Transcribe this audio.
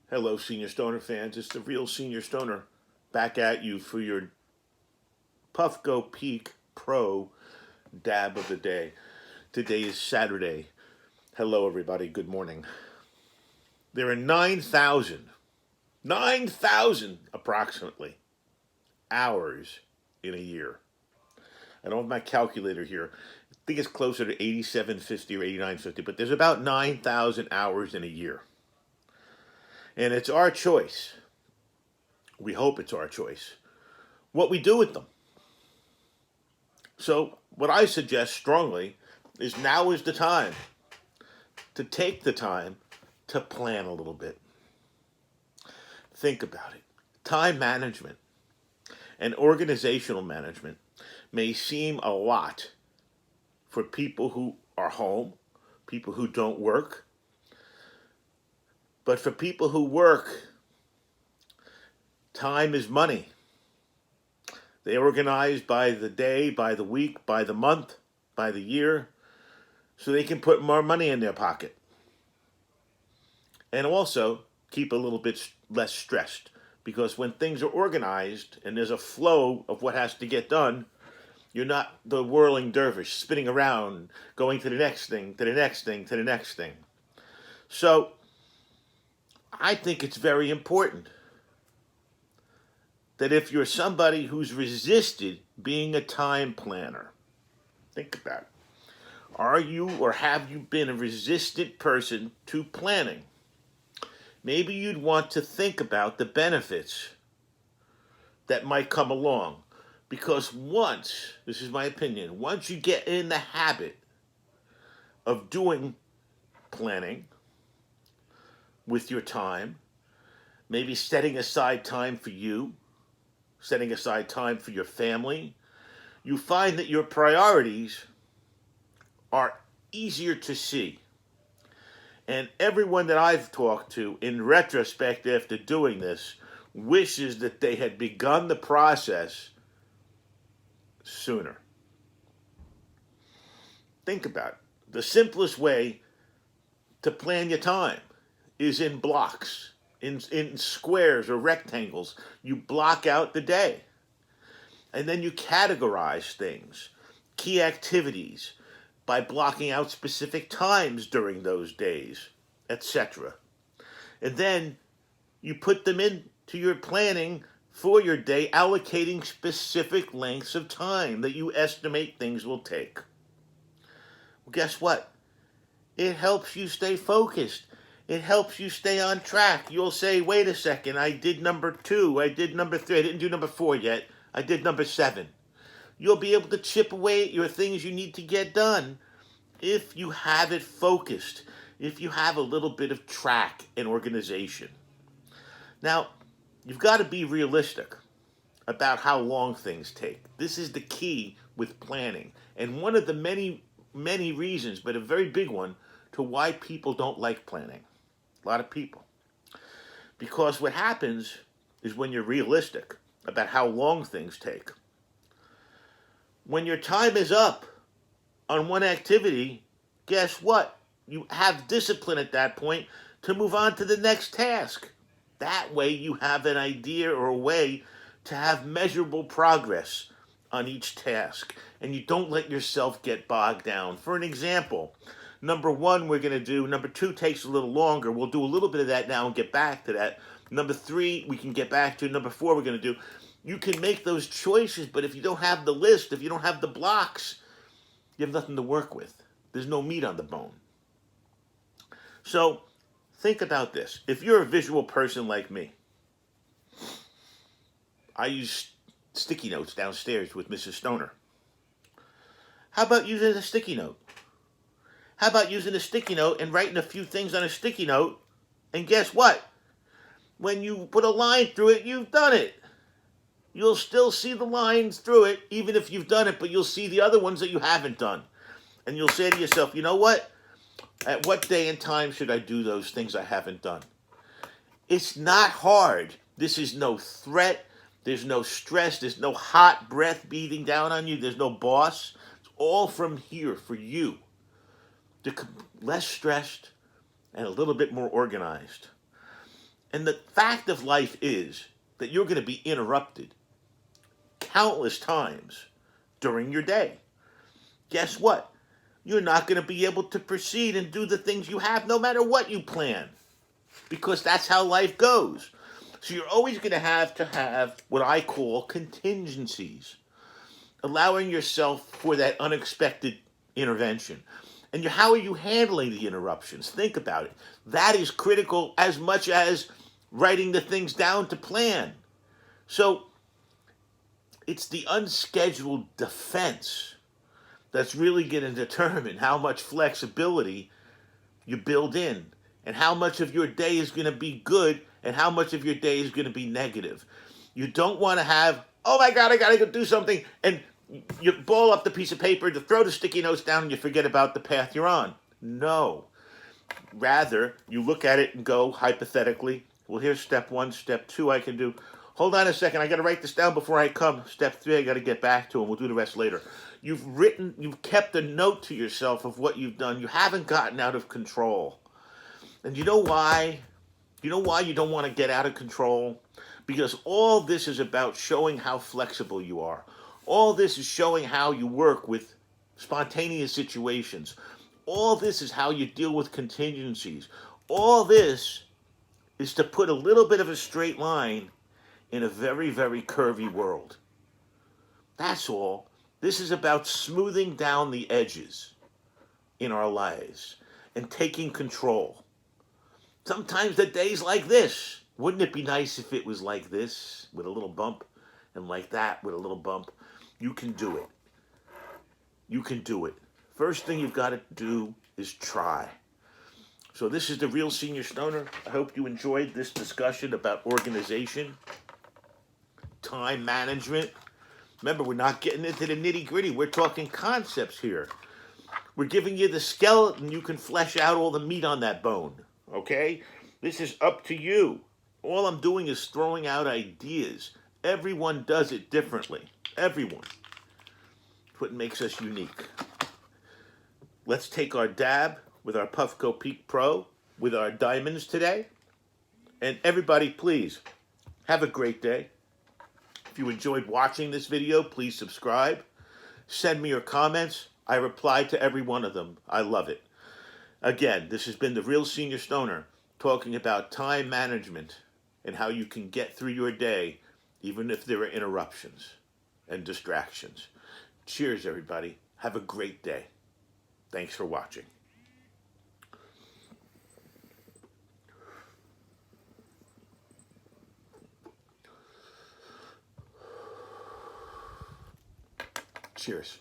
Hello, Senior Stoner fans. It's the real Senior Stoner back at you for your Puffco Peak Pro dab of the day. Today is Saturday. Hello, everybody. Good morning. There are 9,000 approximately hours in a year. I don't have my calculator here. I think it's closer to 8750 or 8950, but there's about 9,000 hours in a year. And it's our choice. We hope it's our choice. What we do with them. So, what I suggest strongly is now is the time to take the time to plan a little bit. Think about it. Time management and organizational management may seem a lot for people who are home, people who don't work, but for people who work, time is money. They organize by the day, by the week, by the month, by the year, so they can put more money in their pocket. And also keep a little bit less stressed, because when things are organized and there's a flow of what has to get done, you're not the whirling dervish spinning around, going to the next thing, to the next thing, to the next thing. So I think it's very important that if you're somebody who's resisted being a time planner, think about it. Are you or have you been a resistant person to planning? Maybe you'd want to think about the benefits that might come along. Because once, this is my opinion, once you get in the habit of doing planning with your time, maybe setting aside time for you, setting aside time for your family, you find that your priorities are easier to see. And everyone that I've talked to, in retrospect after doing this, wishes that they had begun the process sooner. Think about it. The simplest way to plan your time is in blocks, in squares or rectangles. You block out the day. And then you categorize things, key activities, by blocking out specific times during those days, etc. And then you put them into your planning for your day, allocating specific lengths of time that you estimate things will take. Well, guess what? It helps you stay focused. It helps you stay on track. You'll say, wait a second, I did number 2, I did number 3, I didn't do number 4 yet, I did number 7. You'll be able to chip away at your things you need to get done if you have it focused, if you have a little bit of track and organization. Now, you've got to be realistic about how long things take. This is the key with planning. And one of the many, many reasons, but a very big one, to why people don't like planning. A lot of people. Because what happens is when you're realistic about how long things take, when your time is up on one activity, guess what? You have discipline at that point to move on to the next task. That way you have an idea or a way to have measurable progress on each task. And you don't let yourself get bogged down. For an example, number 1 we're going to do. Number 2 takes a little longer. We'll do a little bit of that now and get back to that. Number 3 we can get back to. Number 4 we're going to do. You can make those choices, but if you don't have the list, if you don't have the blocks, you have nothing to work with. There's no meat on the bone. So think about this. If you're a visual person like me, I use sticky notes downstairs with Mrs. Stoner. How about using a sticky note? How about using a sticky note and writing a few things on a sticky note? And guess what? When you put a line through it, you've done it. You'll still see the lines through it, even if you've done it, but you'll see the other ones that you haven't done. And you'll say to yourself, you know what? At what day and time should I do those things I haven't done? It's not hard. This is no threat. There's no stress. There's no hot breath beating down on you. There's no boss. It's all from here for you to less stressed and a little bit more organized. And the fact of life is that you're going to be interrupted countless times during your day. Guess what? You're not going to be able to proceed and do the things you have no matter what you plan, because that's how life goes. So you're always going to have what I call contingencies, allowing yourself for that unexpected intervention. And how are you handling the interruptions? Think about it. That is critical as much as writing the things down to plan. So it's the unscheduled defense that's really going to determine how much flexibility you build in, and how much of your day is going to be good and how much of your day is going to be negative. You don't want to have, oh my God, I got to go do something, and you ball up the piece of paper to throw the sticky notes down and you forget about the path you're on. No. Rather, you look at it and go, hypothetically, well, here's step one, step two I can do. Hold on a second, I got to write this down before I come. Step three, I got to get back to, and we'll do the rest later. You've kept a note to yourself of what you've done. You haven't gotten out of control. And you know why? You know why you don't want to get out of control? Because all this is about showing how flexible you are. All this is showing how you work with spontaneous situations. All this is how you deal with contingencies. All this is to put a little bit of a straight line in a very, very curvy world. That's all. This is about smoothing down the edges in our lives and taking control. Sometimes the days like this. Wouldn't it be nice if it was like this with a little bump, and like that with a little bump? You can do it. You can do it. First thing you've got to do is try. So this is the Real Senior Stoner. I hope you enjoyed this discussion about organization, time management. Remember, we're not getting into the nitty-gritty. We're talking concepts here. We're giving you the skeleton. You can flesh out all the meat on that bone. Okay? This is up to you. All I'm doing is throwing out ideas. Everyone does it differently. Everyone. That's what makes us unique. Let's take our dab with our Puffco Peak Pro with our diamonds today. And everybody, please, have a great day. If you enjoyed watching this video, please subscribe. Send me your comments. I reply to every one of them. I love it. Again, this has been the Real Senior Stoner talking about time management and how you can get through your day even if there are interruptions and distractions. Cheers, everybody. Have a great day. Thanks for watching. Cheers.